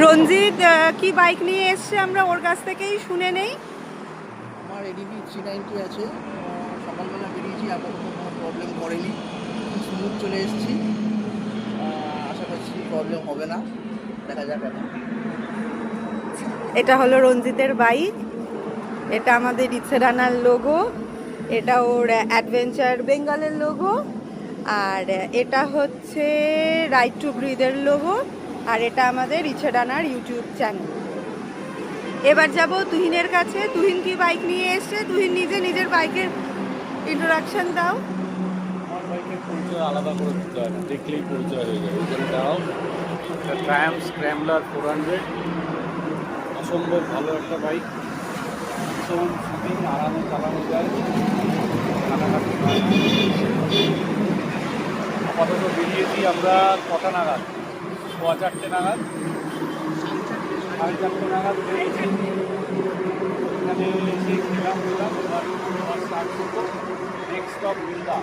রঞ্জিত কি বাইক নিয়ে এসছে আমরা ওর কাছ থেকেই শুনে নেই। আমার এডিবি 390 আছে, সকালবেলা বেরিয়েছি, আপাতত কোনো প্রবলেম করেনি, স্মুথ চলে এসেছি, আশা করছি প্রবলেম হবে না, দেখা যাক এখন। এটা হলো রঞ্জিতের বাইক, এটা আমাদের ইচ্ছেডানার লোগো, এটা ওর অ্যাডভেঞ্চার বেঙ্গলের লোগো, আর এটা হচ্ছে রাইট টু ব্রিথের লোগো, আর এটা আমাদের ইচ্ছেডানার ইউটিউব চ্যানেল। এবার যাব তুহিনের কাছে। তুহিন কি বাইক নিয়ে এসছে? তুহিন নিজের বাইকের ইন্ট্রোডাকশন দাও। আমার বাইকের পরিচয় আলাদা করে দিতে হয় না, দেখলেই পরিচয় হয়ে যাবে। এখানে দাও একটা ট্রায়াম্প স্ক্র্যাম্বলার 400, অসম্ভব ভালো একটা বাইক, ভীষণ সুদিং, আরামে চালানো যায়, কানাকাটি হয় না। আপাতত বেরিয়েছি আমরা কটা নাগাদ, 4:30 নাগাদ, 4:30 নাগাদ বেরিয়েছি। এখানে এসে খেলাম দিলাম, এবার স্টার্ট করবো। নেক্সট স্টপ বিল্লা।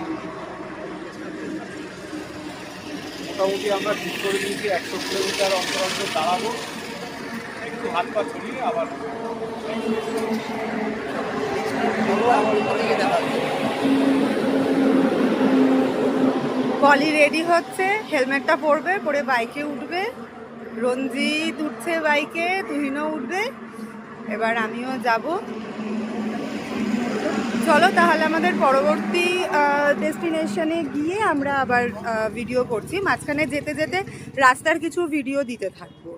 মোটামুটি আমরা ঠিক করে দিয়েছি 100 কিলোমিটার অন্তর অন্তর দাঁড়াবো, একটু হাত পা ছড়িয়ে আবার পলি রেডি হচ্ছে, হেলমেটটা পরবে, পরে বাইকে উঠবে। রঞ্জিত উঠছে বাইকে, তুহিনও উঠবে, এবার আমিও যাব। চলো তাহলে আমাদের পরবর্তী ডেস্টিনেশনে গিয়ে আমরা আবার ভিডিও করছি, মাঝখানে যেতে যেতে রাস্তার কিছু ভিডিও দিতে থাকবো।